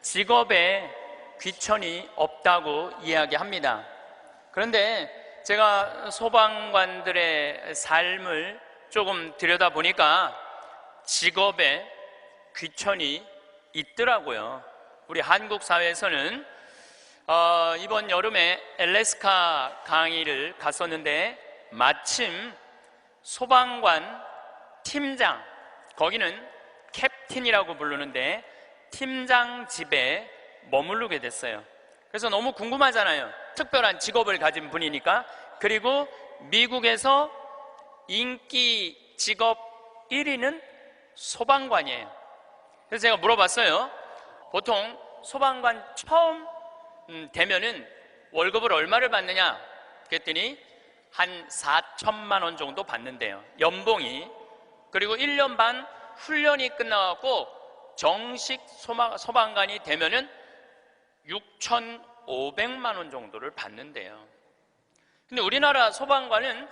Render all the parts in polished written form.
직업에 귀천이 없다고 이야기합니다. 그런데 제가 소방관들의 삶을 조금 들여다보니까 직업에 귀천이 있더라고요. 우리 한국 사회에서는 이번 여름에 알래스카 강의를 갔었는데 마침 소방관 팀장, 거기는 캡틴이라고 부르는데 팀장 집에 머무르게 됐어요. 그래서 너무 궁금하잖아요. 특별한 직업을 가진 분이니까. 그리고 미국에서 인기 직업 1위는 소방관이에요. 그래서 제가 물어봤어요. 보통 소방관 처음 되면은 월급을 얼마를 받느냐? 그랬더니 한 4천만 원 정도 받는데요, 연봉이. 그리고 1년 반 훈련이 끝나고 정식 소방관이 되면은 6,500만 원 정도를 받는데요. 근데 우리나라 소방관은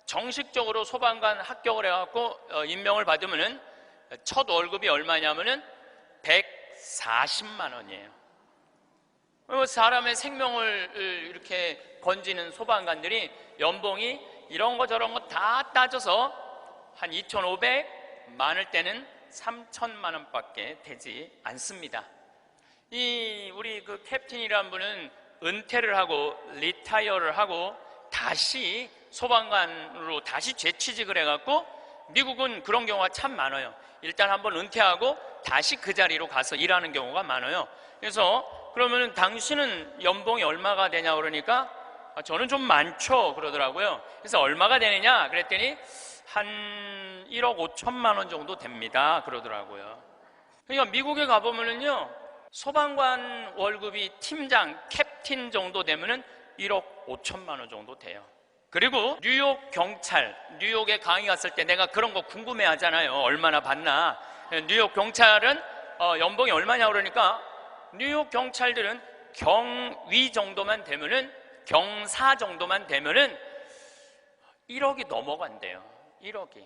정식적으로 소방관 합격을 해갖고 임명을 받으면은 첫 월급이 얼마냐면은 140만 원이에요. 사람의 생명을 이렇게 건지는 소방관들이 연봉이 이런 거 저런 거 다 따져서 한 2,500, 많을 때는 3천만 원밖에 되지 않습니다. 우리 그 캡틴이라는 분은 은퇴를 하고 리타이어를 하고 다시 소방관으로 다시 재취직을 해갖고, 미국은 그런 경우가 참 많아요. 일단 한번 은퇴하고 다시 그 자리로 가서 일하는 경우가 많아요. 그래서 그러면 당신은 연봉이 얼마가 되냐 그러니까 저는 좀 많죠 그러더라고요. 그래서 얼마가 되느냐 그랬더니 한 1억 5천만 원 정도 됩니다 그러더라고요. 그러니까 미국에 가보면은요, 소방관 월급이 팀장, 캡틴 정도 되면은 1억 5천만 원 정도 돼요. 그리고 뉴욕 경찰, 뉴욕에 강의 갔을 때 내가 그런 거 궁금해 하잖아요. 얼마나 받나. 뉴욕 경찰은 연봉이 얼마냐 그러니까 뉴욕 경찰들은 경위 정도만 되면은, 경사 정도만 되면은 1억이 넘어간대요. 1억이.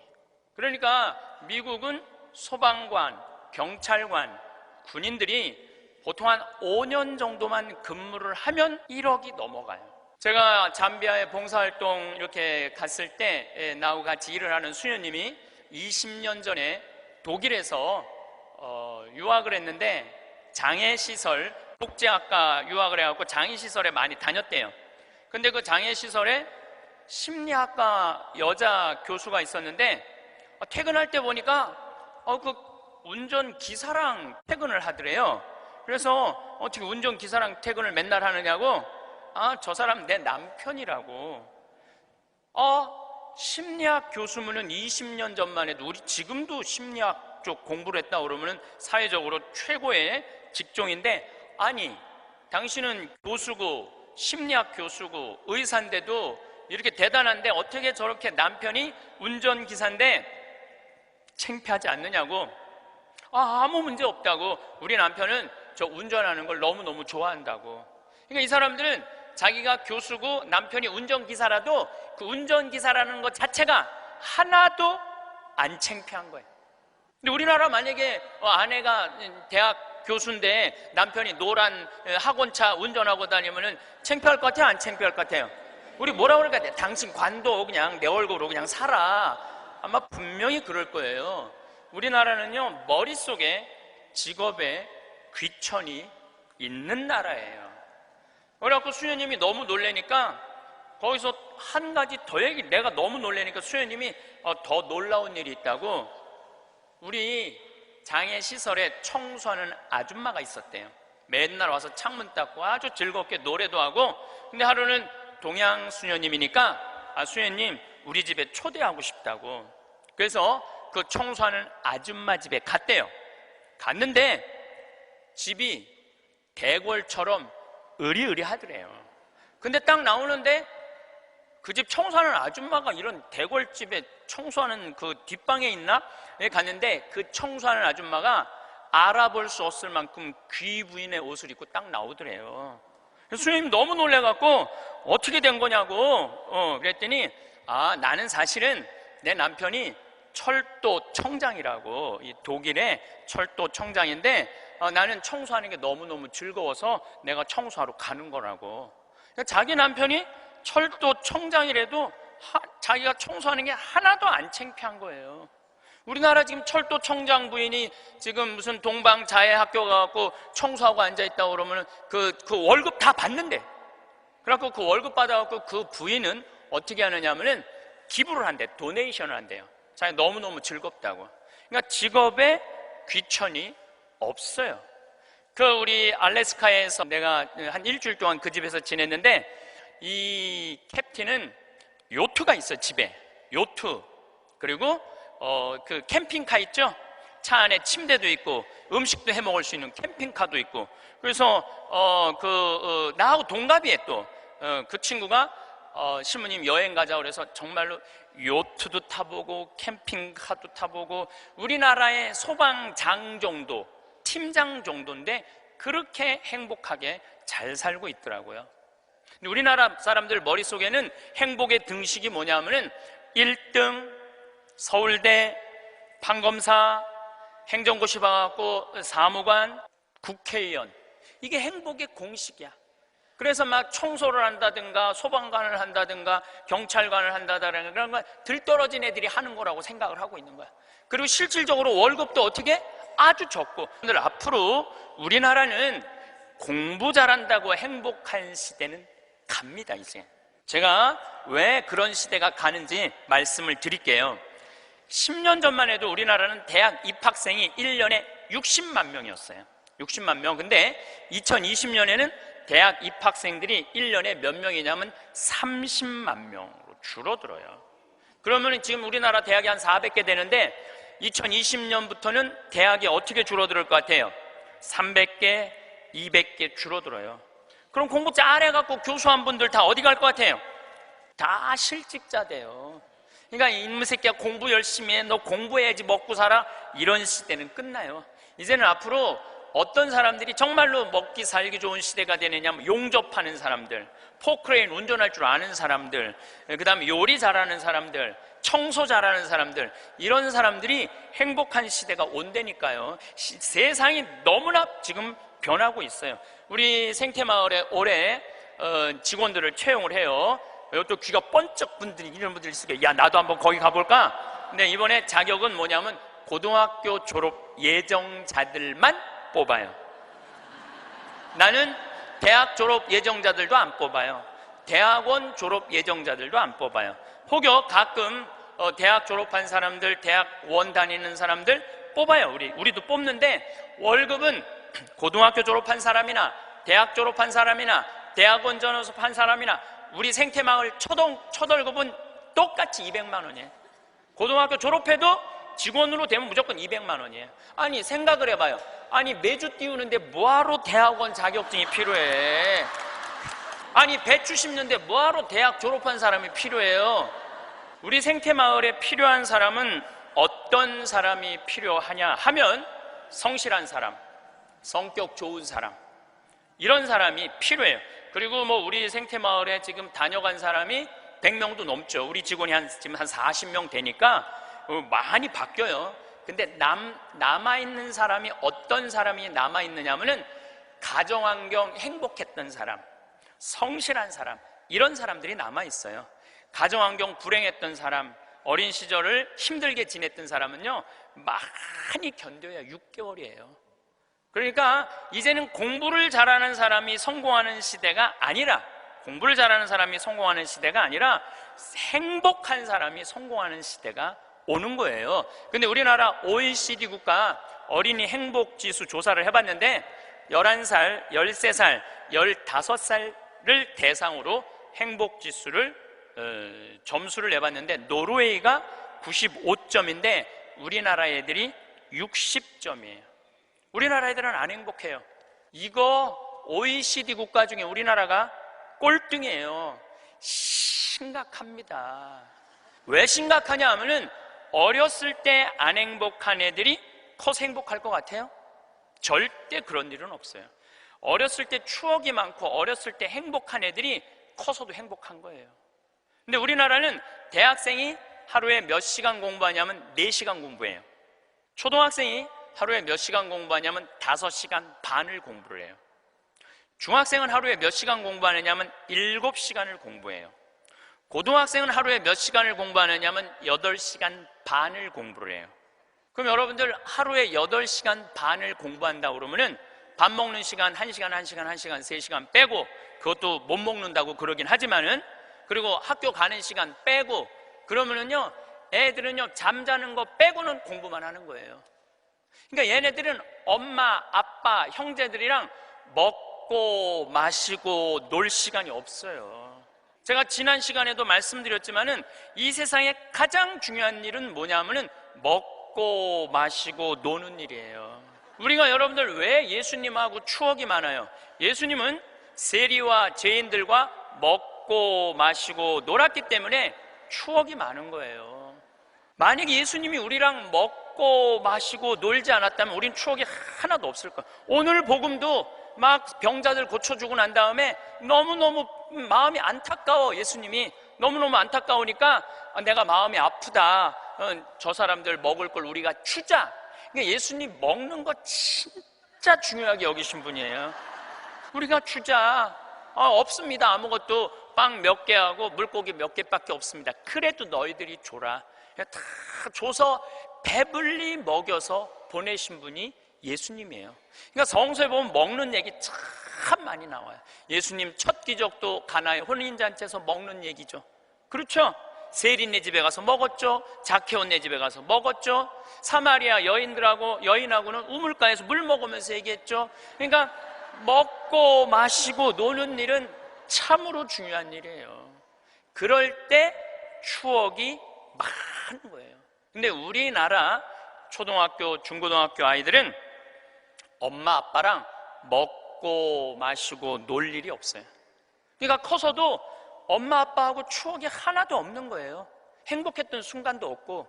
그러니까 미국은 소방관, 경찰관, 군인들이 보통 한 5년 정도만 근무를 하면 1억이 넘어가요. 제가 잠비아에 봉사활동 이렇게 갔을 때 나하고 같이 일을 하는 수녀님이 20년 전에 독일에서 유학을 했는데 장애시설, 복지학과 유학을 해갖고 장애시설에 많이 다녔대요. 근데 그 장애시설에 심리학과 여자 교수가 있었는데 퇴근할 때 보니까 그 운전기사랑 퇴근을 하더래요. 그래서 어떻게 운전기사랑 퇴근을 맨날 하느냐고, 저 사람 내 남편이라고. 심리학 교수면은 20년 전만 해도, 우리 지금도 심리학 쪽 공부를 했다 그러면은 사회적으로 최고의 직종인데, 아니 당신은 교수고 심리학 교수고 의사인데도 이렇게 대단한데 어떻게 저렇게 남편이 운전기사인데 창피하지 않느냐고. 아무 문제 없다고. 우리 남편은 저 운전하는 걸 너무너무 좋아한다고. 그러니까 이 사람들은 자기가 교수고 남편이 운전기사라도 그 운전기사라는 것 자체가 하나도 안 창피한 거예요. 근데 우리나라 만약에 아내가 대학 교수인데 남편이 노란 학원차 운전하고 다니면은 창피할 것 같아요? 안 창피할 것 같아요? 우리 뭐라 그럴까? 당신 관도 그냥 내 얼굴로 그냥 살아. 아마 분명히 그럴 거예요. 우리나라는요, 머릿속에 직업에 귀천이 있는 나라예요. 그래갖고 수녀님이 너무 놀라니까 거기서 한 가지 더 내가 너무 놀라니까 수녀님이 더 놀라운 일이 있다고. 우리 장애시설에 청소하는 아줌마가 있었대요. 맨날 와서 창문 닦고 아주 즐겁게 노래도 하고. 근데 하루는 동양 수녀님이니까 수녀님 우리 집에 초대하고 싶다고. 그래서 그 청소하는 아줌마 집에 갔대요. 갔는데 집이 대궐처럼 으리으리하더래요. 근데 딱 나오는데 그 집 청소하는 아줌마가 이런 대궐집에 청소하는 그 뒷방에 있나? 갔는데 그 청소하는 아줌마가 알아볼 수 없을 만큼 귀부인의 옷을 입고 딱 나오더래요. 수녀님 너무 놀래갖고 어떻게 된 거냐고 그랬더니 나는 사실은 내 남편이 철도청장이라고, 이 독일의 철도청장인데 나는 청소하는 게 너무너무 즐거워서 내가 청소하러 가는 거라고. 그러니까 자기 남편이 철도청장이라도 자기가 청소하는 게 하나도 안 창피한 거예요. 우리나라 지금 철도청장 부인이 지금 무슨 동방자애 학교 가갖고 청소하고 앉아있다고 그러면 그 월급 다 받는데, 그래갖고 그 월급 받아갖고 그 부인은 어떻게 하느냐 하면은 기부를 한대, 도네이션을 한대요. 자기 너무너무 즐겁다고. 그러니까 직업에 귀천이 없어요. 우리 알래스카에서 내가 한 일주일 동안 그 집에서 지냈는데, 이 캡틴은 요트가 있어요. 집에 요트, 그리고 그 캠핑카 있죠? 차 안에 침대도 있고 음식도 해 먹을 수 있는 캠핑카도 있고. 그래서 나하고 동갑이에 또 그 친구가 신부님 여행 가자 그래서 정말로 요트도 타보고 캠핑카도 타보고, 우리나라의 소방장 정도, 팀장 정도인데 그렇게 행복하게 잘 살고 있더라고요. 근데 우리나라 사람들 머릿속에는 행복의 등식이 뭐냐면은 1등, 서울대, 판검사, 행정고시 봐갖고 사무관, 국회의원, 이게 행복의 공식이야. 그래서 막 청소를 한다든가 소방관을 한다든가 경찰관을 한다든가 그런 거 들떨어진 애들이 하는 거라고 생각을 하고 있는 거야. 그리고 실질적으로 월급도 어떻게? 아주 적고. 오늘 앞으로 우리나라는 공부 잘한다고 행복한 시대는 갑니다. 이제 제가 왜 그런 시대가 가는지 말씀을 드릴게요. 10년 전만 해도 우리나라는 대학 입학생이 1년에 60만 명이었어요. 60만 명. 근데 2020년에는 대학 입학생들이 1년에 몇 명이냐면 30만 명으로 줄어들어요. 그러면 지금 우리나라 대학이 한 400개 되는데 2020년부터는 대학이 어떻게 줄어들 것 같아요? 300개, 200개 줄어들어요. 그럼 공부 잘해갖고 교수한 분들 다 어디 갈 것 같아요? 다 실직자 돼요. 그러니까 이놈의 새끼야 공부 열심히 해, 너 공부해야지 먹고 살아, 이런 시대는 끝나요. 이제는 앞으로 어떤 사람들이 정말로 먹기 살기 좋은 시대가 되느냐면 용접하는 사람들, 포크레인 운전할 줄 아는 사람들, 그 다음에 요리 잘하는 사람들, 청소 잘하는 사람들, 이런 사람들이 행복한 시대가 온다니까요. 세상이 너무나 지금 변하고 있어요. 우리 생태마을에 올해 직원들을 채용을 해요. 또 귀가 번쩍 분들이 이런 분들이 있으니까 야 나도 한번 거기 가볼까? 근데 이번에 자격은 뭐냐면 고등학교 졸업 예정자들만 뽑아요. 나는 대학 졸업 예정자들도 안 뽑아요. 대학원 졸업 예정자들도 안 뽑아요. 혹여 가끔 대학 졸업한 사람들, 대학원 다니는 사람들 뽑아요. 우리도 뽑는데 월급은 고등학교 졸업한 사람이나 대학 졸업한 사람이나 대학원 졸업한 사람이나 우리 생태마을 첫 월급은 똑같이 200만 원이에요. 고등학교 졸업해도 직원으로 되면 무조건 200만 원이에요. 아니 생각을 해봐요. 아니 매주 띄우는데 뭐하러 대학원 자격증이 필요해? 아니 배추 심는데 뭐하러 대학 졸업한 사람이 필요해요? 우리 생태마을에 필요한 사람은 어떤 사람이 필요하냐 하면 성실한 사람, 성격 좋은 사람, 이런 사람이 필요해요. 그리고 우리 생태마을에 지금 다녀간 사람이 100명도 넘죠. 우리 직원이 지금 한 40명 되니까 많이 바뀌어요. 근데 남아있는 사람이 어떤 사람이 남아있느냐 하면은 가정환경 행복했던 사람, 성실한 사람, 이런 사람들이 남아있어요. 가정환경 불행했던 사람, 어린 시절을 힘들게 지냈던 사람은요 많이 견뎌야 6개월이에요. 그러니까 이제는 공부를 잘하는 사람이 성공하는 시대가 아니라, 공부를 잘하는 사람이 성공하는 시대가 아니라 행복한 사람이 성공하는 시대가 오는 거예요. 근데 우리나라 OECD 국가 어린이 행복지수 조사를 해봤는데 11살, 13살, 15살을 대상으로 행복지수를 점수를 내봤는데 노르웨이가 95점인데 우리나라 애들이 60점이에요. 우리나라 애들은 안 행복해요. 이거 OECD 국가 중에 우리나라가 꼴등이에요. 심각합니다. 왜 심각하냐 하면은 어렸을 때 안 행복한 애들이 커서 행복할 것 같아요? 절대 그런 일은 없어요. 어렸을 때 추억이 많고 어렸을 때 행복한 애들이 커서도 행복한 거예요. 근데 우리나라는 대학생이 하루에 몇 시간 공부하냐면 4시간 공부해요. 초등학생이 하루에 몇 시간 공부하냐면 5시간 반을 공부를 해요. 중학생은 하루에 몇 시간 공부하느냐면 7시간을 공부해요. 고등학생은 하루에 몇 시간을 공부하느냐면 8시간 반을 공부를 해요. 그럼 여러분들 하루에 8시간 반을 공부한다고 그러면은 밥 먹는 시간 1시간, 1시간, 1시간, 3시간 빼고, 그것도 못 먹는다고 그러긴 하지만은, 그리고 학교 가는 시간 빼고, 그러면은요 애들은요 잠자는 거 빼고는 공부만 하는 거예요. 그러니까 얘네들은 엄마, 아빠, 형제들이랑 먹고 마시고 놀 시간이 없어요. 제가 지난 시간에도 말씀드렸지만은 이 세상에 가장 중요한 일은 뭐냐면은 먹고 마시고 노는 일이에요. 우리가 여러분들 왜 예수님하고 추억이 많아요? 예수님은 세리와 죄인들과 먹고 마시고 놀았기 때문에 추억이 많은 거예요. 만약에 예수님이 우리랑 먹고 마시고 놀지 않았다면 우린 추억이 하나도 없을 거예요. 오늘 복음도 막 병자들 고쳐주고 난 다음에 너무너무 마음이 안타까워. 예수님이 너무너무 안타까우니까 내가 마음이 아프다. 저 사람들 먹을 걸 우리가 주자. 그러니까 예수님 먹는 거 진짜 중요하게 여기신 분이에요. 우리가 주자. 없습니다. 아무것도 빵 몇 개 하고 물고기 몇 개밖에 없습니다. 그래도 너희들이 줘라. 다 줘서 배불리 먹여서 보내신 분이 예수님이에요. 그러니까 성서에 보면 먹는 얘기 참 많이 나와요. 예수님 첫 기적도 가나의 혼인잔치에서 먹는 얘기죠. 그렇죠? 세리네 집에 가서 먹었죠. 자케온네 집에 가서 먹었죠. 사마리아 여인하고는 우물가에서 물 먹으면서 얘기했죠. 그러니까 먹고 마시고 노는 일은 참으로 중요한 일이에요. 그럴 때 추억이 많은 거예요. 근데 우리나라 초등학교, 중고등학교 아이들은 엄마 아빠랑 먹고 마시고 놀 일이 없어요. 그러니까 커서도 엄마 아빠하고 추억이 하나도 없는 거예요. 행복했던 순간도 없고.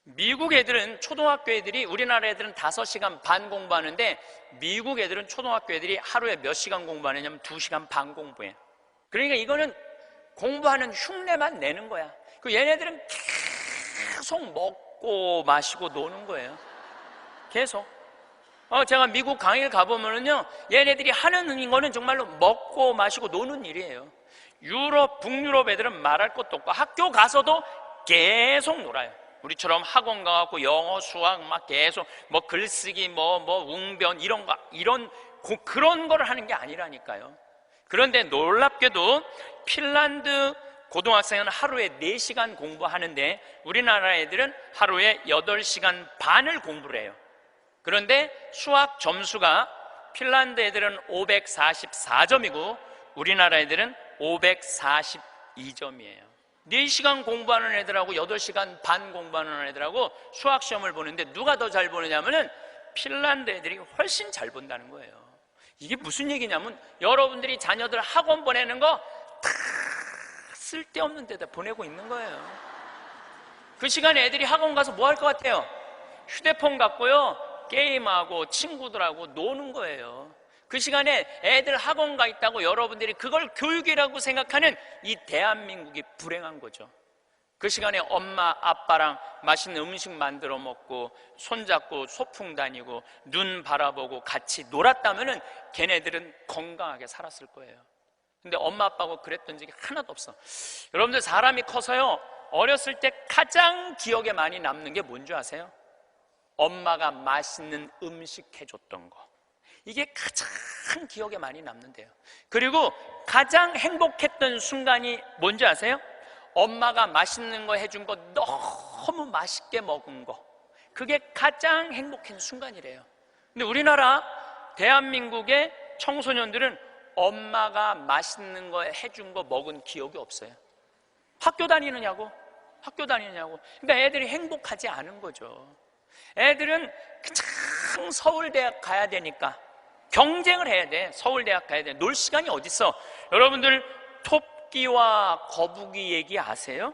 미국 애들은, 초등학교 애들이, 우리나라 애들은 5시간 반 공부하는데 미국 애들은 초등학교 애들이 하루에 몇 시간 공부하느냐면 2시간 반 공부해요. 그러니까 이거는 공부하는 흉내만 내는 거야. 그 얘네들은 계속 먹고 마시고 노는 거예요. 계속. 제가 미국 강의를 가보면은요, 얘네들이 하는 거는 정말로 먹고 마시고 노는 일이에요. 유럽, 북유럽 애들은 말할 것도 없고 학교 가서도 계속 놀아요. 우리처럼 학원 가갖고 영어, 수학 막 계속 뭐 글쓰기, 뭐 웅변 그런 거를 하는 게 아니라니까요. 그런데 놀랍게도 핀란드 고등학생은 하루에 4시간 공부하는데 우리나라 애들은 하루에 8시간 반을 공부를 해요. 그런데 수학 점수가 핀란드 애들은 544점이고 우리나라 애들은 542점이에요. 4시간 공부하는 애들하고 8시간 반 공부하는 애들하고 수학 시험을 보는데 누가 더 잘 보느냐면은 핀란드 애들이 훨씬 잘 본다는 거예요. 이게 무슨 얘기냐면 여러분들이 자녀들 학원 보내는 거 다 쓸데없는 데다 보내고 있는 거예요. 그 시간에 애들이 학원 가서 뭐 할 것 같아요? 휴대폰 갖고요 게임하고 친구들하고 노는 거예요. 그 시간에 애들 학원 가 있다고 여러분들이 그걸 교육이라고 생각하는 이 대한민국이 불행한 거죠. 그 시간에 엄마 아빠랑 맛있는 음식 만들어 먹고 손잡고 소풍 다니고 눈 바라보고 같이 놀았다면은 걔네들은 건강하게 살았을 거예요. 근데 엄마 아빠하고 그랬던 적이 하나도 없어. 여러분들 사람이 커서요 어렸을 때 가장 기억에 많이 남는 게 뭔지 아세요? 엄마가 맛있는 음식 해줬던 거. 이게 가장 기억에 많이 남는데요. 그리고 가장 행복했던 순간이 뭔지 아세요? 엄마가 맛있는 거 해준 거 너무 맛있게 먹은 거. 그게 가장 행복한 순간이래요. 근데 우리나라 대한민국의 청소년들은 엄마가 맛있는 거 해준 거 먹은 기억이 없어요. 학교 다니느냐고. 그러니까 애들이 행복하지 않은 거죠. 애들은 그냥 서울대학 가야 되니까 경쟁을 해야 돼. 서울대학 가야 돼. 놀 시간이 어딨어. 여러분들 토끼와 거북이 얘기 아세요?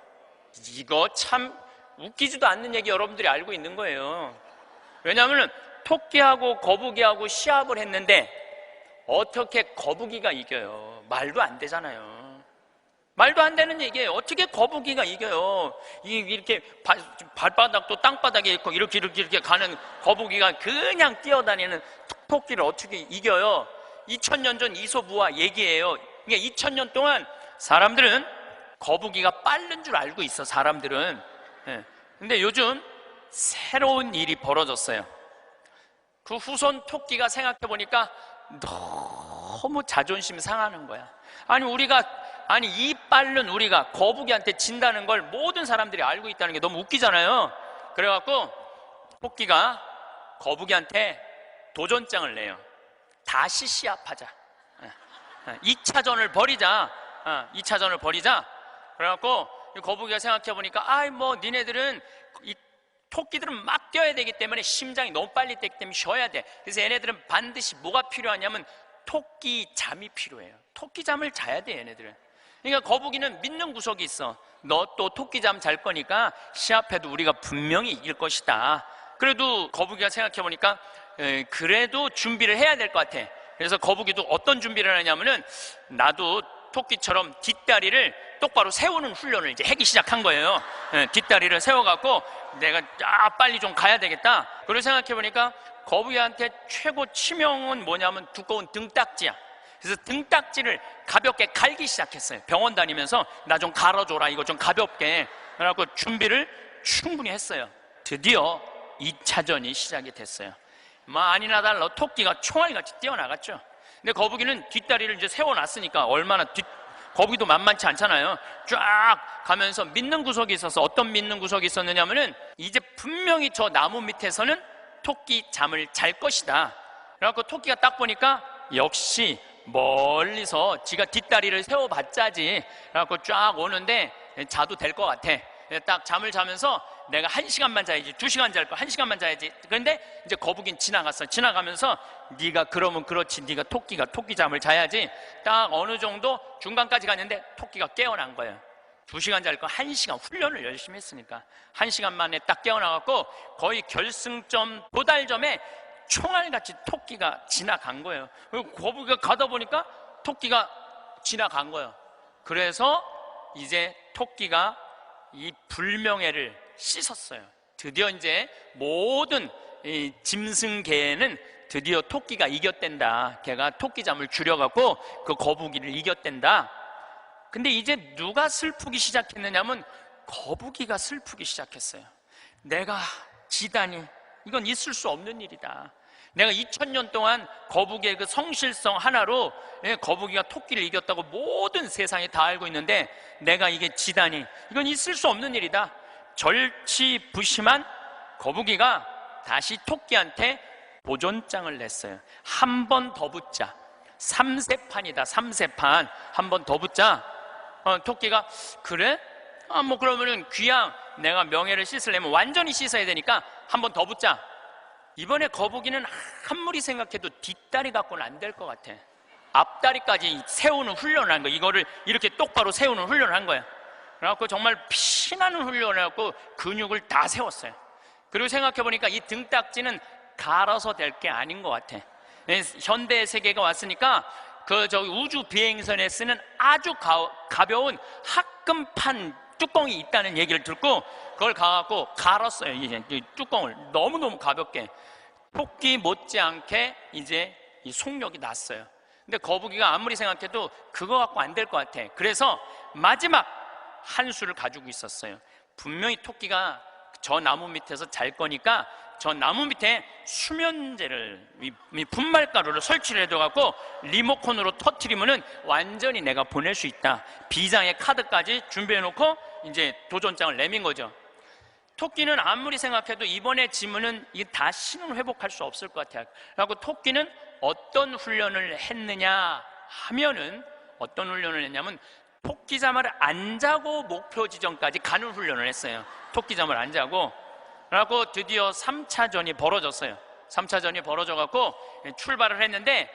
이거 참 웃기지도 않는 얘기 여러분들이 알고 있는 거예요. 왜냐하면 토끼하고 거북이하고 시합을 했는데 어떻게 거북이가 이겨요? 말도 안 되잖아요. 말도 안 되는 얘기예요. 어떻게 거북이가 이겨요? 이렇게 발바닥도 땅바닥에 있고 이렇게 가는 거북이가 그냥 뛰어다니는 토끼를 어떻게 이겨요? 2000년 전 이솝우화 얘기예요. 그러니까 2000년 동안 사람들은 거북이가 빠른 줄 알고 있어, 사람들은. 근데 요즘 새로운 일이 벌어졌어요. 그 후손 토끼가 생각해보니까 너무 자존심 상하는 거야. 아니 이 빠른 우리가 거북이한테 진다는 걸 모든 사람들이 알고 있다는 게 너무 웃기잖아요. 그래갖고 토끼가 거북이한테 도전장을 내요. 다시 시합하자. 2차전을 벌이자. 2차전을 벌이자. 그래갖고 거북이가 생각해보니까 니네들은 이 토끼들은 막 뛰어야 되기 때문에 심장이 너무 빨리 뛰기 때문에 쉬어야 돼. 그래서 얘네들은 반드시 뭐가 필요하냐면 토끼 잠이 필요해요. 토끼 잠을 자야 돼, 얘네들은. 그러니까 거북이는 믿는 구석이 있어. 너 또 토끼 잠 잘 거니까 시합해도 우리가 분명히 이길 것이다. 그래도 거북이가 생각해보니까 그래도 준비를 해야 될 것 같아. 그래서 거북이도 어떤 준비를 하냐면은 나도 토끼처럼 뒷다리를 똑바로 세우는 훈련을 이제 하기 시작한 거예요. 뒷다리를 세워갖고 내가 빨리 좀 가야 되겠다. 그리고 생각해보니까 거북이한테 최고 치명은 뭐냐면 두꺼운 등딱지야. 그래서 등딱지를 가볍게 갈기 시작했어요. 병원 다니면서 나 좀 갈아줘라, 이거 좀 가볍게. 그래갖고 준비를 충분히 했어요. 드디어 2차전이 시작이 됐어요. 아니나 달라 토끼가 총알같이 뛰어나갔죠. 근데 거북이는 뒷다리를 이제 세워놨으니까 거북이도 만만치 않잖아요. 쫙 가면서 믿는 구석이 있어서, 어떤 믿는 구석이 있었느냐면은 이제 분명히 저 나무 밑에서는 토끼 잠을 잘 것이다. 그래갖고 토끼가 딱 보니까 역시 멀리서 지가 뒷다리를 세워봤자지. 그래갖고 쫙 오는데 자도 될 것 같아. 딱 잠을 자면서 내가 1시간만 자야지, 2시간 잘 거, 1시간만 자야지. 그런데 이제 거북이는 지나갔어. 지나가면서 네가 그러면 그렇지, 네가 토끼가 토끼 잠을 자야지. 딱 어느 정도 중간까지 갔는데 토끼가 깨어난 거예요. 2시간 잘 거, 1시간 훈련을 열심히 했으니까 1시간 만에 딱 깨어나갖고 거의 결승점 도달점에 총알같이 토끼가 지나간 거예요. 그리고 거북이가 가다 보니까 토끼가 지나간 거예요. 그래서 이제 토끼가 이 불명예를 씻었어요. 드디어 이제 모든 이 짐승계에는 드디어 토끼가 이겼댄다. 걔가 토끼잠을 줄여갖고 그 거북이를 이겼댄다. 근데 이제 누가 슬프기 시작했느냐면 거북이가 슬프기 시작했어요. 내가 지다니, 이건 있을 수 없는 일이다. 내가 2000년 동안 거북이의 그 성실성 하나로 거북이가 토끼를 이겼다고 모든 세상이 다 알고 있는데 내가 이게 지다니, 이건 있을 수 없는 일이다. 절치부심한 거북이가 다시 토끼한테 도전장을 냈어요. 한 번 더 붙자. 3세판이다. 3세판. 한 번 더 붙자. 토끼가 그래? 그러면은 귀양 내가 명예를 씻으려면 완전히 씻어야 되니까 한 번 더 붙자. 이번에 거북이는 아무리 생각해도 뒷다리 갖고는 안 될 것 같아. 앞다리까지 세우는 훈련을 한 거야. 이거를 이렇게 똑바로 세우는 훈련을 한 거야. 그래갖고 정말 피나는 훈련을 해갖고 근육을 다 세웠어요. 그리고 생각해보니까 이 등딱지는 갈아서 될 게 아닌 것 같아. 현대 세계가 왔으니까 저기 우주 비행선에 쓰는 아주 가벼운 합금판 뚜껑이 있다는 얘기를 듣고 그걸 가갖고 갈았어요. 이 뚜껑을 너무너무 가볍게. 토끼 못지않게 이제 이 속력이 났어요. 근데 거북이가 아무리 생각해도 그거 갖고 안 될 것 같아. 그래서 마지막 한 수를 가지고 있었어요. 분명히 토끼가 저 나무 밑에서 잘 거니까 저 나무 밑에 수면제를, 분말가루를 설치를 해둬갖고 리모컨으로 터트리면은 완전히 내가 보낼 수 있다. 비장의 카드까지 준비해놓고 이제 도전장을 내민 거죠. 토끼는 아무리 생각해도 이번에 지면은 이게 다시는 회복할 수 없을 것 같아요. 그리고 토끼는 어떤 훈련을 했느냐 하면은, 어떤 훈련을 했냐면 토끼잠을 안 자고 목표 지점까지 가는 훈련을 했어요. 토끼잠을 안 자고. 그래갖고 드디어 3차전이 벌어졌어요. 3차전이 벌어져갖고 출발을 했는데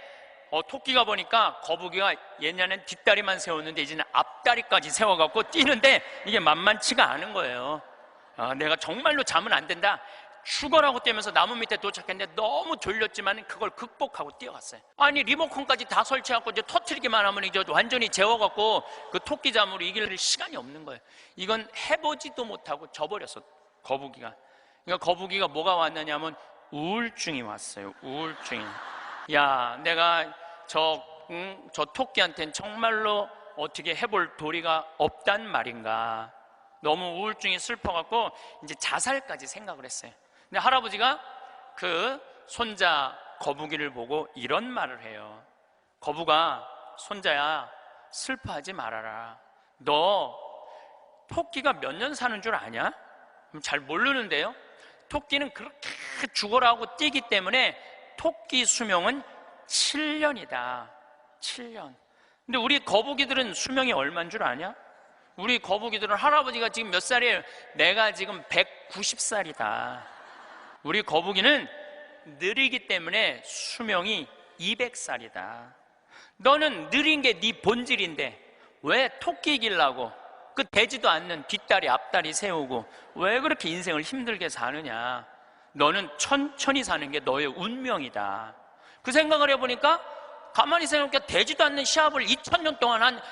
토끼가 보니까 거북이가 옛날엔 뒷다리만 세웠는데 이제는 앞다리까지 세워갖고 뛰는데 이게 만만치가 않은 거예요. 내가 정말로 자면 안 된다. 죽어라고 뛰면서 나무 밑에 도착했는데 너무 졸렸지만 그걸 극복하고 뛰어갔어요. 아니 리모컨까지 다 설치하고 이제 터트리기만 하면 이제 완전히 재워갖고 그 토끼잠으로 이길 시간이 없는 거예요. 이건 해보지도 못하고 져버렸어, 거북이가. 그러니까 거북이가 뭐가 왔느냐면 우울증이 왔어요. 우울증이. 야, 내가 저 토끼한테는 정말로 어떻게 해볼 도리가 없단 말인가. 너무 우울증이 슬퍼갖고 이제 자살까지 생각을 했어요. 근데 할아버지가 그 손자 거북이를 보고 이런 말을 해요. 거북아, 손자야, 슬퍼하지 말아라. 너 토끼가 몇 년 사는 줄 아냐? 잘 모르는데요. 토끼는 그렇게 죽어라고 뛰기 때문에 토끼 수명은 7년이다. 7년. 근데 우리 거북이들은 수명이 얼마인 줄 아냐? 우리 거북이들은 할아버지가 지금 몇 살이에요? 내가 지금 190살이다. 우리 거북이는 느리기 때문에 수명이 200살이다. 너는 느린 게 네 본질인데 왜 토끼 이기려고 그 되지도 않는 뒷다리 앞다리 세우고 왜 그렇게 인생을 힘들게 사느냐. 너는 천천히 사는 게 너의 운명이다. 그 생각을 해보니까 가만히 생각해보니까 되지도 않는 시합을 2000년 동안 한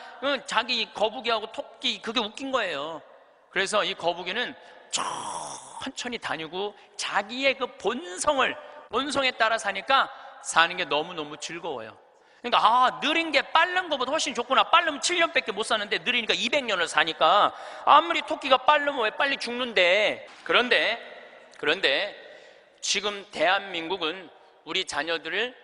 자기 거북이하고 토끼, 그게 웃긴 거예요. 그래서 이 거북이는 천천히 다니고 자기의 그 본성에 따라 사니까 사는 게 너무너무 즐거워요. 그러니까 느린 게 빠른 것보다 훨씬 좋구나. 빠르면 7년밖에 못 사는데 느리니까 200년을 사니까 아무리 토끼가 빠르면 왜 빨리 죽는데. 그런데 지금 대한민국은 우리 자녀들을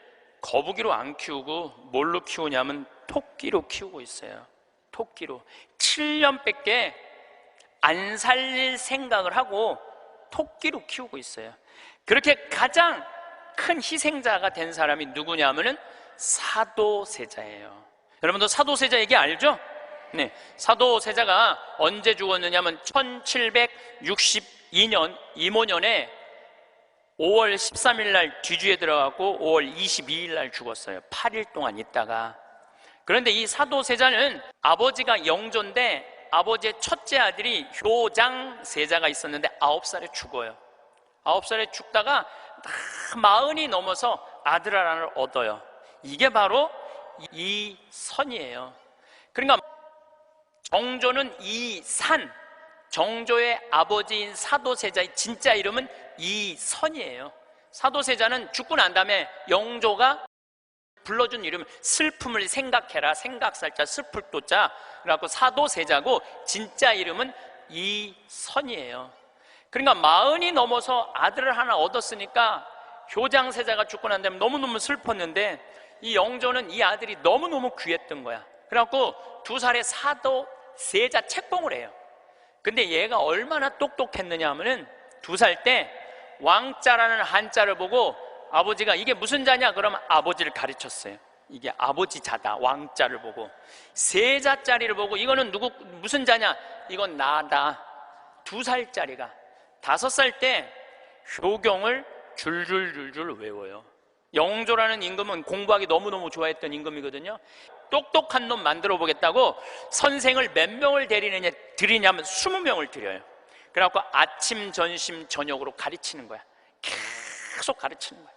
거북이로 안 키우고 뭘로 키우냐면 토끼로 키우고 있어요. 토끼로. 7년밖에 안 살릴 생각을 하고 토끼로 키우고 있어요. 그렇게 가장 큰 희생자가 된 사람이 누구냐면은 사도세자예요. 여러분도 사도세자 얘기 알죠? 네, 사도세자가 언제 죽었느냐면 1762년 이모년에 5월 13일 날 뒤주에 들어가고 5월 22일 날 죽었어요. 8일 동안 있다가. 그런데 이 사도세자는 아버지가 영조인데 아버지의 첫째 아들이 효장세자가 있었는데 9살에 죽어요. 9살에 죽다가 40이 넘어서 아들 하나를 얻어요. 이게 바로 이선이에요. 그러니까 정조는 이산, 정조의 아버지인 사도세자의 진짜 이름은 이선이에요. 사도세자는 죽고 난 다음에 영조가 불러준 이름, 슬픔을 생각해라, 생각살자, 슬플 도자, 그래갖고 사도세자고 진짜 이름은 이선이에요. 그러니까 40이 넘어서 아들을 하나 얻었으니까 효장세자가 죽고 난 다음에 너무너무 슬펐는데 이 영조는 이 아들이 너무너무 귀했던 거야. 그래갖고 2살에 사도세자 책봉을 해요. 근데 얘가 얼마나 똑똑했느냐 하면은 2살 때 왕자라는 한자를 보고 아버지가 이게 무슨 자냐? 그러면 아버지를 가르쳤어요. 이게 아버지 자다. 왕자를 보고. 세자짜리를 보고 이거는 무슨 자냐? 이건 나다. 2살짜리가 5살 때 효경을 줄줄줄줄 외워요. 영조라는 임금은 공부하기 너무너무 좋아했던 임금이거든요. 똑똑한 놈 만들어 보겠다고 선생을 몇 명을 드리냐면 20명을 드려요. 그래갖고 아침, 점심, 저녁으로 가르치는 거야. 계속 가르치는 거야.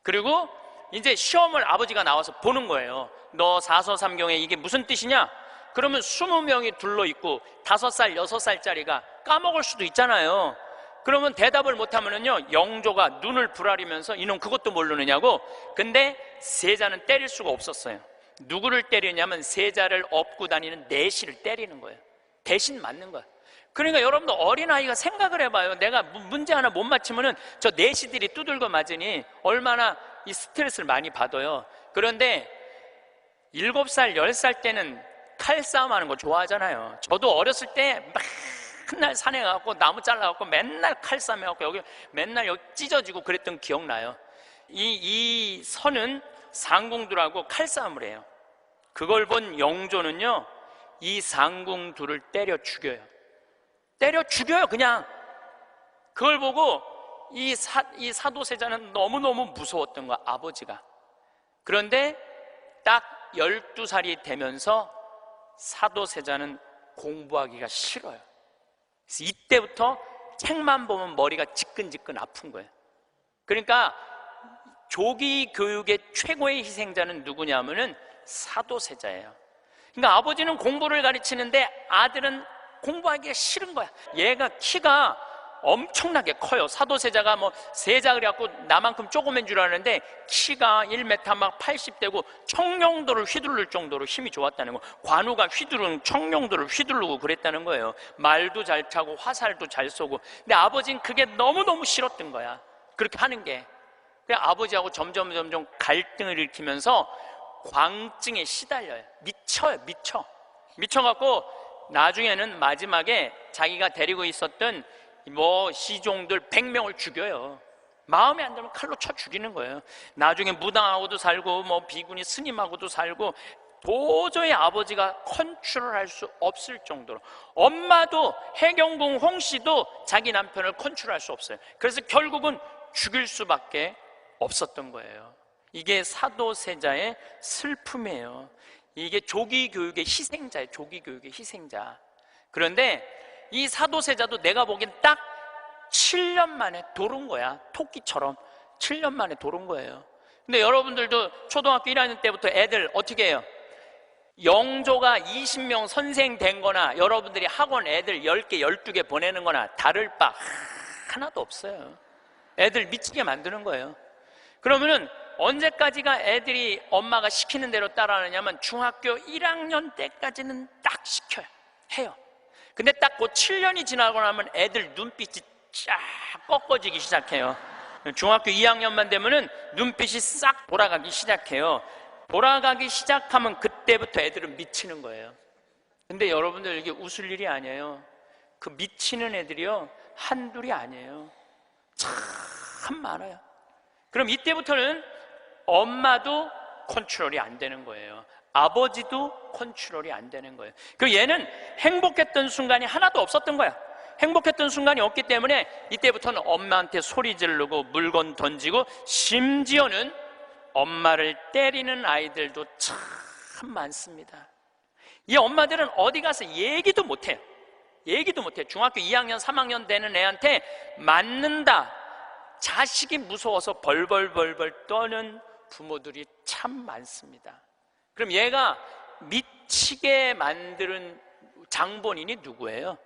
그리고 이제 시험을 아버지가 나와서 보는 거예요. 너 사서삼경에 이게 무슨 뜻이냐? 그러면 20명이 둘러있고 5살, 6살짜리가 까먹을 수도 있잖아요. 그러면 대답을 못하면은요, 영조가 눈을 부라리면서 이놈 그것도 모르느냐고. 근데 세자는 때릴 수가 없었어요. 누구를 때리냐면 세자를 업고 다니는 내시를 때리는 거예요. 대신 맞는 거예요. 그러니까 여러분도 어린아이가 생각을 해봐요. 내가 문제 하나 못 맞히면은 저 내시들이 두들겨 맞으니 얼마나 이 스트레스를 많이 받아요. 그런데 7살, 10살 때는 칼싸움 하는 거 좋아하잖아요. 저도 어렸을 때 맨날 산에 가갖고 나무 잘라갖고 맨날 칼싸움 해갖고 여기 맨날 여기 찢어지고 그랬던 기억나요. 이 선은 상궁들하고 칼싸움을 해요. 그걸 본 영조는요, 이 상궁들을 때려 죽여요. 때려 죽여요, 그냥. 그걸 보고 이 사도세자는 너무너무 무서웠던 거야, 아버지가. 그런데 딱 12살이 되면서 사도세자는 공부하기가 싫어요. 그래서 이때부터 책만 보면 머리가 지끈지끈 아픈 거예요. 그러니까 조기 교육의 최고의 희생자는 누구냐면은 사도세자예요. 그러니까 아버지는 공부를 가르치는데 아들은 공부하기가 싫은 거야. 얘가 키가 엄청나게 커요. 사도세자가 뭐 세자 그래갖고 나만큼 조그만 줄 아는데 키가 1m 막 80대고 청룡도를 휘두를 정도로 힘이 좋았다는 거. 관우가 휘두른 청룡도를 휘두르고 그랬다는 거예요. 말도 잘 타고 화살도 잘 쏘고. 근데 아버지는 그게 너무너무 싫었던 거야, 그렇게 하는 게. 그래 아버지하고 점점 갈등을 일으키면서 광증에 시달려요. 미쳐갖고 나중에는 마지막에 자기가 데리고 있었던 뭐 시종들 100명을 죽여요. 마음에 안 들면 칼로 쳐 죽이는 거예요. 나중에 무당하고도 살고 뭐 비구니 스님하고도 살고 도저히 아버지가 컨트롤할 수 없을 정도로. 엄마도 해경궁 홍씨도 자기 남편을 컨트롤할 수 없어요. 그래서 결국은 죽일 수밖에 없었던 거예요. 이게 사도세자의 슬픔이에요. 이게 조기교육의 희생자예요. 조기교육의 희생자. 그런데 이 사도세자도 내가 보기엔 딱 7년 만에 돌은 거야. 토끼처럼 7년 만에 돌은 거예요. 근데 여러분들도 초등학교 1학년 때부터 애들 어떻게 해요? 영조가 20명 선생 된 거나 여러분들이 학원 애들 10개, 12개 보내는 거나 다를 바 하나도 없어요. 애들 미치게 만드는 거예요. 그러면은 언제까지가 애들이 엄마가 시키는 대로 따라하느냐면 중학교 1학년 때까지는 딱 시켜요. 해요. 근데 딱 그 7년이 지나고 나면 애들 눈빛이 쫙 꺾어지기 시작해요. 중학교 2학년만 되면은 눈빛이 싹 돌아가기 시작해요. 돌아가기 시작하면 그때부터 애들은 미치는 거예요. 근데 여러분들 이게 웃을 일이 아니에요. 그 미치는 애들이요 한둘이 아니에요. 참 많아요. 그럼 이때부터는 엄마도 컨트롤이 안 되는 거예요. 아버지도 컨트롤이 안 되는 거예요. 그 얘는 행복했던 순간이 하나도 없었던 거야. 행복했던 순간이 없기 때문에 이때부터는 엄마한테 소리 지르고 물건 던지고 심지어는 엄마를 때리는 아이들도 참 많습니다. 이 엄마들은 어디 가서 얘기도 못해요. 얘기도 못해요. 중학교 2학년, 3학년 되는 애한테 맞는다. 자식이 무서워서 벌벌 떠는 부모들이 참 많습니다. 그럼 얘가 미치게 만드는 장본인이 누구예요?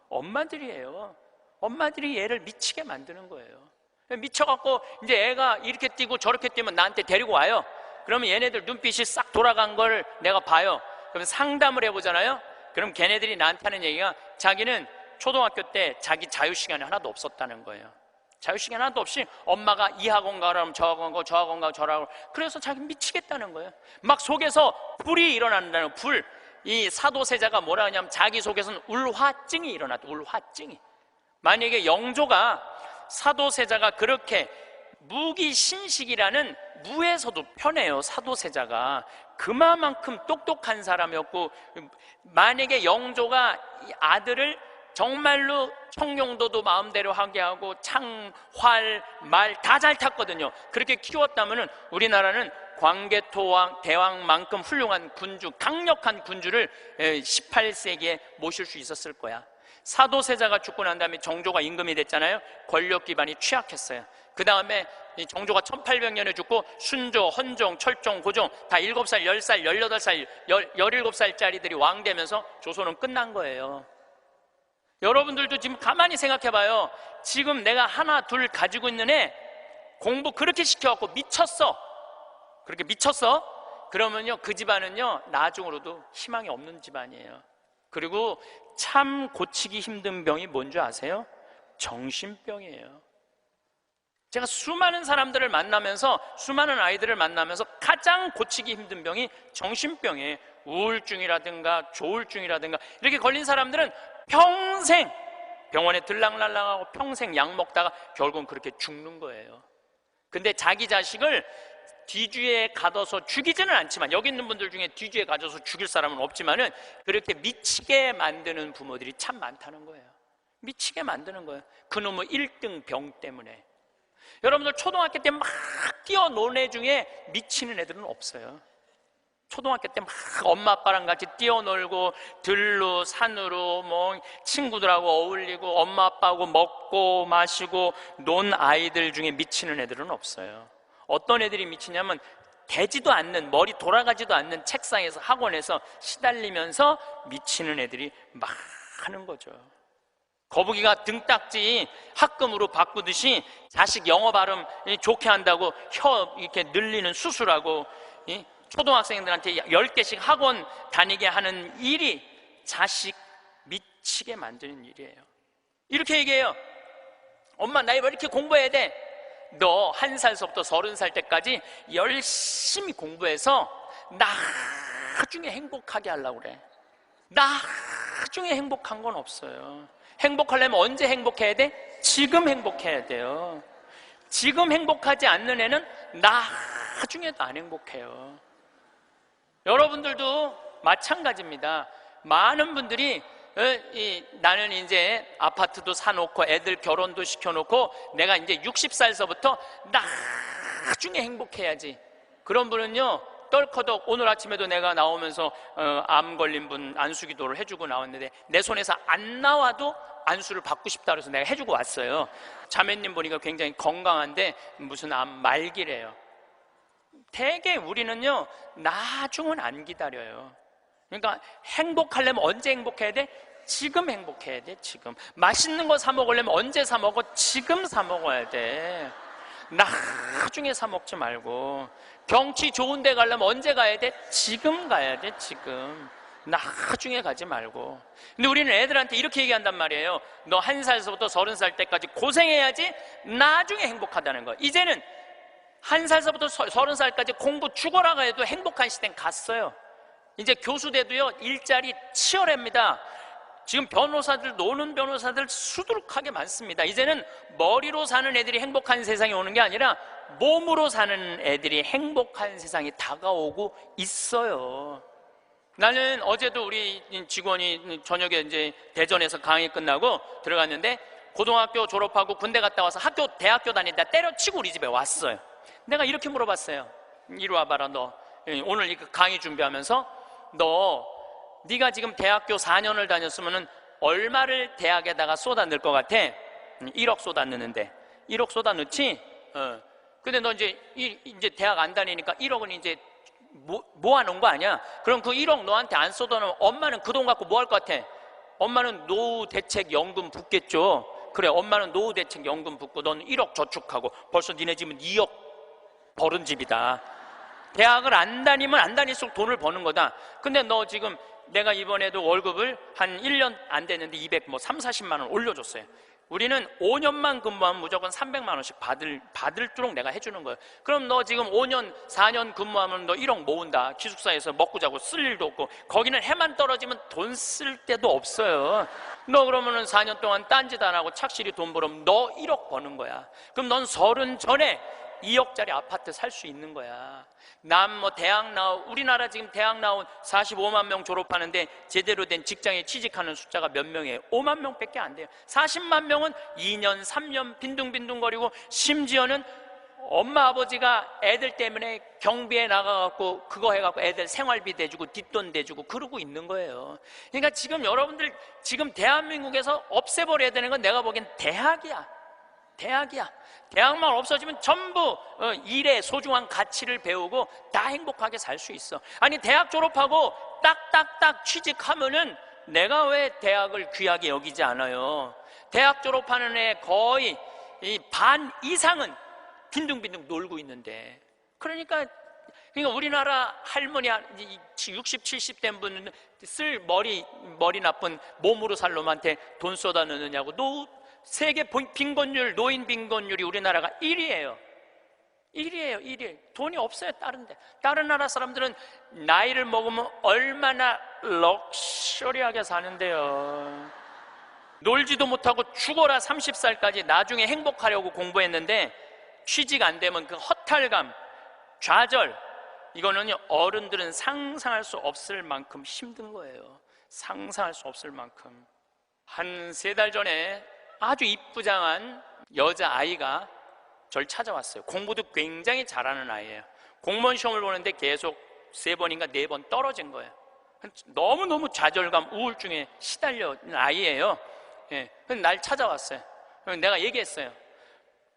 엄마들이에요. 엄마들이 얘를 미치게 만드는 거예요. 미쳐갖고 이제 애가 이렇게 뛰고 저렇게 뛰면 나한테 데리고 와요. 그러면 얘네들 눈빛이 싹 돌아간 걸 내가 봐요. 그럼 상담을 해보잖아요. 그럼 걔네들이 나한테 하는 얘기가 자기는 초등학교 때 자기 자유시간이 하나도 없었다는 거예요. 자유시간 하나도 없이 엄마가 이 학원 가라면 저 학원 가고 저 학원 가고 저 학원 가고 그래서 자기 미치겠다는 거예요. 막 속에서 불이 일어난다는 불. 이 사도세자가 뭐라 하냐면 자기 속에서는 울화증이 일어났다. 울화증이. 만약에 영조가 사도세자가 그렇게 무기신식이라는 무에서도 편해요. 사도세자가 그만큼 똑똑한 사람이었고 만약에 영조가 이 아들을 정말로 청룡도도 마음대로 하게 하고 창, 활, 말 다 잘 탔거든요. 그렇게 키웠다면 우리나라는 광개토왕, 대왕만큼 훌륭한 군주, 강력한 군주를 18세기에 모실 수 있었을 거야. 사도세자가 죽고 난 다음에 정조가 임금이 됐잖아요. 권력 기반이 취약했어요. 그 다음에 정조가 1800년에 죽고 순조, 헌종, 철종, 고종 다 7살, 10살, 18살, 17살짜리들이 왕 되면서 조선은 끝난 거예요. 여러분들도 지금 가만히 생각해봐요. 지금 내가 하나 둘 가지고 있는 애 공부 그렇게 시켜갖고 미쳤어. 그렇게 미쳤어? 그러면요 그 집안은요 나중으로도 희망이 없는 집안이에요. 그리고 참 고치기 힘든 병이 뭔지 아세요? 정신병이에요. 제가 수많은 사람들을 만나면서 수많은 아이들을 만나면서 가장 고치기 힘든 병이 정신병이에요. 우울증이라든가 조울증이라든가 이렇게 걸린 사람들은 평생 병원에 들락날락하고 평생 약 먹다가 결국은 그렇게 죽는 거예요. 근데 자기 자식을 뒤주에 가둬서 죽이지는 않지만 여기 있는 분들 중에 뒤주에 가둬서 죽일 사람은 없지만은 그렇게 미치게 만드는 부모들이 참 많다는 거예요. 미치게 만드는 거예요. 그놈의 1등 병 때문에. 여러분들 초등학교 때 막 뛰어노는 애 중에 미치는 애들은 없어요. 초등학교 때 막 엄마 아빠랑 같이 뛰어놀고 들로 산으로 뭐 친구들하고 어울리고 엄마 아빠하고 먹고 마시고 논 아이들 중에 미치는 애들은 없어요. 어떤 애들이 미치냐면 되지도 않는, 머리 돌아가지도 않는 책상에서 학원에서 시달리면서 미치는 애들이 많은 거죠. 거북이가 등딱지 합금으로 바꾸듯이 자식 영어 발음 좋게 한다고 혀 이렇게 늘리는 수술하고 초등학생들한테 10개씩 학원 다니게 하는 일이 자식 미치게 만드는 일이에요. 이렇게 얘기해요. 엄마, 나 왜 이렇게 공부해야 돼? 너 1살서부터 30살 때까지 열심히 공부해서 나중에 행복하게 하려고 그래. 나중에 행복한 건 없어요. 행복하려면 언제 행복해야 돼? 지금 행복해야 돼요. 지금 행복하지 않는 애는 나중에도 안 행복해요. 여러분들도 마찬가지입니다. 많은 분들이 나는 이제 아파트도 사놓고 애들 결혼도 시켜놓고 내가 이제 60살서부터 나중에 행복해야지. 그런 분은요, 떨커덕 오늘 아침에도 내가 나오면서 암 걸린 분 안수기도를 해주고 나왔는데 내 손에서 안 나와도 안수를 받고 싶다 그래서 내가 해주고 왔어요. 자매님 보니까 굉장히 건강한데 무슨 암 말기래요. 대개 우리는요, 나중은 안 기다려요. 그러니까 행복하려면 언제 행복해야 돼? 지금 행복해야 돼. 지금 맛있는 거 사 먹으려면 언제 사 먹어? 지금 사 먹어야 돼. 나중에 사 먹지 말고. 경치 좋은 데 가려면 언제 가야 돼? 지금 가야 돼. 지금. 나중에 가지 말고. 근데 우리는 애들한테 이렇게 얘기한단 말이에요. 너 1살서부터 30살 때까지 고생해야지 나중에 행복하다는 거. 이제는 1살서부터 30살까지 공부 죽어라 해도 행복한 시대는 갔어요. 이제 교수 돼도요, 일자리 치열합니다. 지금 변호사들, 노는 변호사들 수두룩하게 많습니다. 이제는 머리로 사는 애들이 행복한 세상이 오는 게 아니라 몸으로 사는 애들이 행복한 세상이 다가오고 있어요. 나는 어제도 우리 직원이 저녁에 이제 대전에서 강의 끝나고 들어갔는데 고등학교 졸업하고 군대 갔다 와서 대학교 다니다 때려치고 우리 집에 왔어요. 내가 이렇게 물어봤어요. 이리 와봐라, 너 오늘 강의 준비하면서 네가 지금 대학교 4년을 다녔으면 얼마를 대학에다가 쏟아 넣을 것 같아? 1억 쏟아 넣는데 1억 쏟아 넣지? 근데 너 이제 대학 안 다니니까 1억은 이제 모아놓은 거 아니야? 그럼 그 1억 너한테 안 쏟아 넣으면 엄마는 그 돈 갖고 뭐 할 것 같아? 엄마는 노후대책연금 붓겠죠. 그래, 엄마는 노후대책연금 붓고 넌 1억 저축하고 벌써 니네 집은 2억 벌은 집이다. 대학을 안 다니면 안 다닐수록 돈을 버는 거다. 근데 너 지금 내가 이번에도 월급을 한 1년 안 됐는데 40만 원 올려줬어요. 우리는 5년만 근무하면 무조건 300만 원씩 받을도록 내가 해주는 거예요. 그럼 너 지금 5년, 4년 근무하면 너 1억 모은다. 기숙사에서 먹고 자고 쓸 일도 없고, 거기는 해만 떨어지면 돈 쓸 데도 없어요. 너 그러면은 4년 동안 딴짓 안 하고 착실히 돈 벌으면 너 1억 버는 거야. 그럼 넌 30 전에 2억짜리 아파트 살 수 있는 거야. 우리나라 지금 대학 나온 45만 명 졸업하는데 제대로 된 직장에 취직하는 숫자가 몇 명이에요? 5만 명밖에 안 돼요. 40만 명은 2년, 3년 빈둥빈둥거리고, 심지어는 엄마 아버지가 애들 때문에 경비에 나가갖고 그거 해갖고 애들 생활비 대주고 뒷돈 대주고 그러고 있는 거예요. 그러니까 지금 여러분들 지금 대한민국에서 없애버려야 되는 건 내가 보기엔 대학이야. 대학만 없어지면 전부 일의 소중한 가치를 배우고 다 행복하게 살 수 있어. 아니, 대학 졸업하고 딱딱딱 취직하면은 내가 왜 대학을 귀하게 여기지 않아요? 대학 졸업하는 애 거의 반 이상은 빈둥빈둥 놀고 있는데. 그러니까 우리나라 할머니 60, 70 된 분은 쓸 머리 나쁜 몸으로 살 놈한테 돈 쏟아 넣느냐고. 세계 빈곤율, 노인 빈곤율이 우리나라가 1위예요. 1위. 돈이 없어요. 다른 나라 사람들은 나이를 먹으면 얼마나 럭셔리하게 사는데요. 놀지도 못하고 죽어라 30살까지 나중에 행복하려고 공부했는데 취직 안 되면 그 허탈감, 좌절, 이거는요, 어른들은 상상할 수 없을 만큼 힘든 거예요. 상상할 수 없을 만큼. 한 3달 전에 아주 이쁘장한 여자아이가 절 찾아왔어요. 공부도 굉장히 잘하는 아이예요. 공무원 시험을 보는데 계속 3번인가 4번 떨어진 거예요. 너무너무 좌절감, 우울증에 시달려 있는 아이예요. 예, 날 찾아왔어요. 내가 얘기했어요.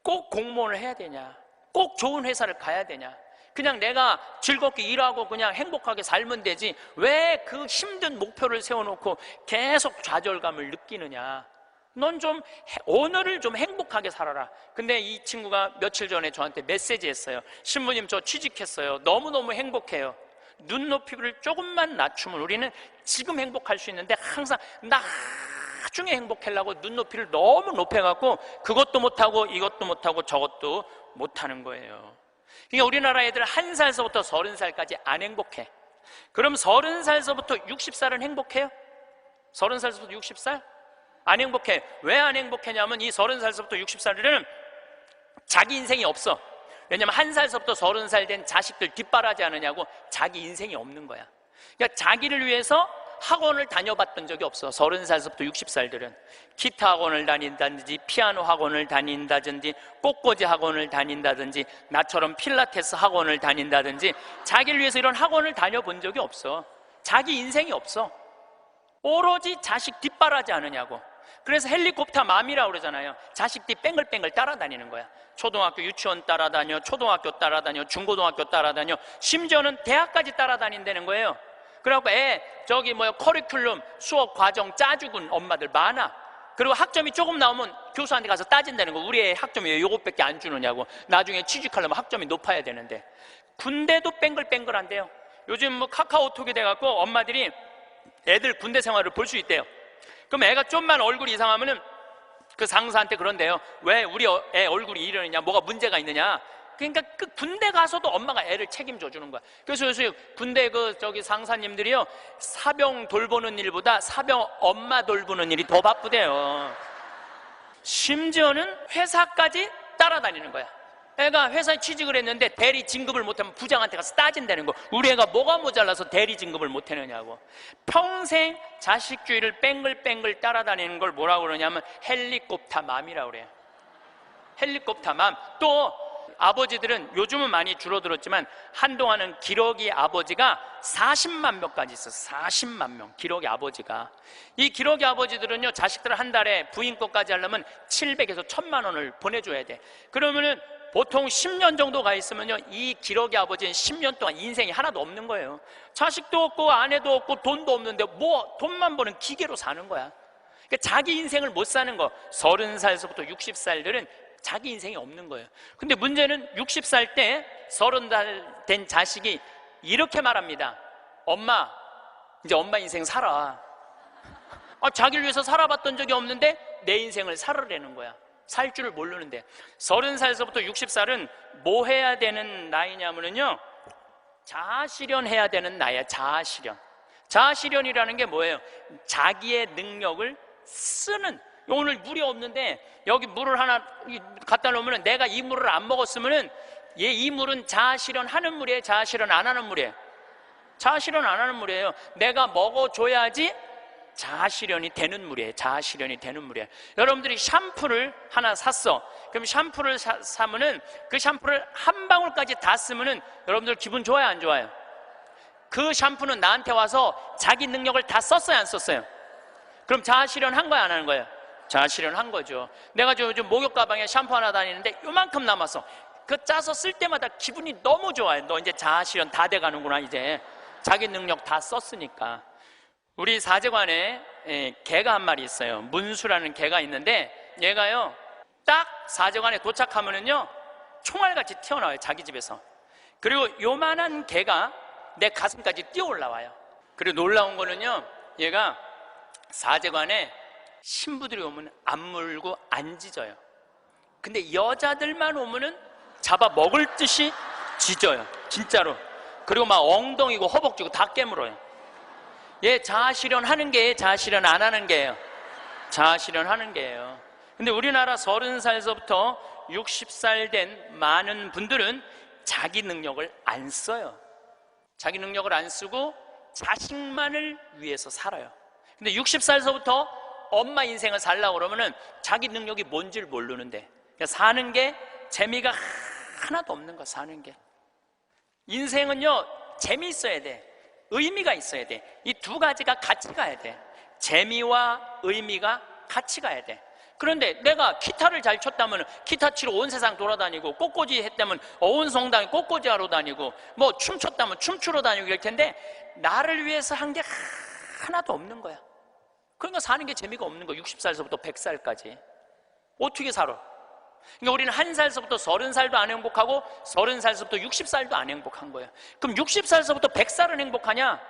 꼭 공무원을 해야 되냐? 꼭 좋은 회사를 가야 되냐? 그냥 내가 즐겁게 일하고 그냥 행복하게 살면 되지 왜 그 힘든 목표를 세워놓고 계속 좌절감을 느끼느냐? 넌 좀 오늘을 좀 행복하게 살아라. 근데 이 친구가 며칠 전에 저한테 메시지 했어요. 신부님, 저 취직했어요. 너무너무 행복해요. 눈높이를 조금만 낮추면 우리는 지금 행복할 수 있는데 항상 나중에 행복하려고 눈높이를 너무 높여갖고 그것도 못하고 이것도 못하고 저것도 못하는 거예요. 그러니까 우리나라 애들 1살서부터 30살까지 안 행복해. 그럼 30살서부터 60살은 행복해요? 30살서부터 60살? 안 행복해. 왜 안 행복하냐면 이 30살서부터 60살은 자기 인생이 없어. 왜냐면 1살서부터 30살 된 자식들 뒷바라지 않느냐고 자기 인생이 없는 거야. 그러니까 자기를 위해서 학원을 다녀봤던 적이 없어. 30살서부터 60살들은 기타 학원을 다닌다든지 피아노 학원을 다닌다든지 꽃꽂이 학원을 다닌다든지 나처럼 필라테스 학원을 다닌다든지 자기를 위해서 이런 학원을 다녀본 적이 없어. 자기 인생이 없어. 오로지 자식 뒷바라지 않느냐고. 그래서 헬리콥터 맘이라고 그러잖아요. 자식 뒤 뺑글뺑글 따라다니는 거야. 초등학교 유치원 따라다녀, 초등학교 따라다녀, 중고등학교 따라다녀, 심지어는 대학까지 따라다닌다는 거예요. 그래갖고 커리큘럼 수업 과정 짜주군 엄마들 많아. 그리고 학점이 조금 나오면 교수한테 가서 따진다는 거. 우리 애 학점이 왜 요것밖에 안 주느냐고. 나중에 취직하려면 학점이 높아야 되는데. 군대도 뺑글뺑글한데요. 요즘 카카오톡이 돼갖고 엄마들이 애들 군대 생활을 볼 수 있대요. 그럼 애가 좀만 얼굴이 이상하면은 그 상사한테 그런대요. 왜 우리 애 얼굴이 이러느냐, 뭐가 문제가 있느냐. 그러니까 그 군대 가서도 엄마가 애를 책임져 주는 거야. 그래서 요새 군대 상사님들이요, 사병 돌보는 일보다 사병 엄마 돌보는 일이 더 바쁘대요. 심지어는 회사까지 따라다니는 거야. 애가 회사에 취직을 했는데 대리 진급을 못하면 부장한테 가서 따진다는 거. 우리 애가 뭐가 모자라서 대리 진급을 못하느냐고. 평생 자식주의를 뺑글뺑글 따라다니는 걸 뭐라고 그러냐면 헬리콥터 맘이라고 그래요. 헬리콥터 맘. 또 아버지들은 요즘은 많이 줄어들었지만 한동안은 기러기 아버지가 40만 명까지 있었어요. 40만 명 기러기 아버지가. 이 기러기 아버지들은요, 자식들 한 달에 부인 것까지 하려면 700에서 1000만 원을 보내줘야 돼. 그러면은 보통 10년 정도 가 있으면요, 이 기러기 아버지는 10년 동안 인생이 하나도 없는 거예요. 자식도 없고 아내도 없고 돈도 없는데 뭐 돈만 버는 기계로 사는 거야. 그러니까 자기 인생을 못 사는 거. 30살서부터 60살들은 자기 인생이 없는 거예요. 근데 문제는 60살 때 30살 된 자식이 이렇게 말합니다. 엄마, 이제 엄마 인생 살아. 자기를 위해서 살아봤던 적이 없는데 내 인생을 살으라는 거야. 살 줄을 모르는데. 30살서부터 60살은 뭐 해야 되는 나이냐면요, 자아실현해야 되는 나이야. 자아실현. 자아실현이라는 게 뭐예요? 자기의 능력을 쓰는. 오늘 물이 없는데 여기 물을 하나 갖다 놓으면 내가 이 물을 안 먹었으면 이 물은 자아실현하는 물이에요? 자아실현 안 하는 물이에요? 자아실현 안 하는 물이에요. 내가 먹어줘야지 자아실현이 되는 물이에요. 자아실현이 되는 물이에요. 여러분들이 샴푸를 하나 샀어. 그럼 샴푸를 사면은 그 샴푸를 한 방울까지 다 쓰면은 여러분들 기분 좋아요, 안 좋아요? 그 샴푸는 나한테 와서 자기 능력을 다 썼어요, 안 썼어요? 그럼 자아실현 한 거야, 안 하는 거예요? 자아실현 한 거죠. 내가 요즘 목욕 가방에 샴푸 하나 다니는데 요만큼 남았어. 그 짜서 쓸 때마다 기분이 너무 좋아요. 너 이제 자아실현 다 돼가는구나. 이제 자기 능력 다 썼으니까. 우리 사제관에 개가 한 마리 있어요. 문수라는 개가 있는데 얘가요, 딱 사제관에 도착하면은요, 총알같이 튀어나와요, 자기 집에서. 그리고 요만한 개가 내 가슴까지 뛰어 올라와요. 그리고 놀라운 거는요, 얘가 사제관에 신부들이 오면 안 물고 안 짖어요. 근데 여자들만 오면은 잡아 먹을 듯이 짖어요, 진짜로. 그리고 막 엉덩이고 허벅지고 다 깨물어요. 얘 자아실현 하는 게 자아실현 안 하는 게예요. 자아실현 하는 게예요. 근데 우리나라 30살서부터 60살 된 많은 분들은 자기 능력을 안 써요. 자기 능력을 안 쓰고 자식만을 위해서 살아요. 근데 60살서부터 엄마 인생을 살려고 그러면은 자기 능력이 뭔지를 모르는데, 그러니까 사는 게 재미가 하나도 없는 거야. 사는 게. 인생은요, 재미있어야 돼. 의미가 있어야 돼. 이 두 가지가 같이 가야 돼. 재미와 의미가 같이 가야 돼. 그런데 내가 기타를 잘 쳤다면 기타 치러 온 세상 돌아다니고, 꽃꽂이 했다면 온 성당에 꽃꽂이 하러 다니고, 뭐 춤췄다면 춤추러 다니고 이럴 텐데 나를 위해서 한 게 하나도 없는 거야. 그러니까 사는 게 재미가 없는 거야. 60살서부터 100살까지 어떻게 살아? 그러니까 우리는 1살서부터 30살도 안 행복하고 30살서부터 60살도 안 행복한 거야. 그럼 60살서부터 100살은 행복하냐?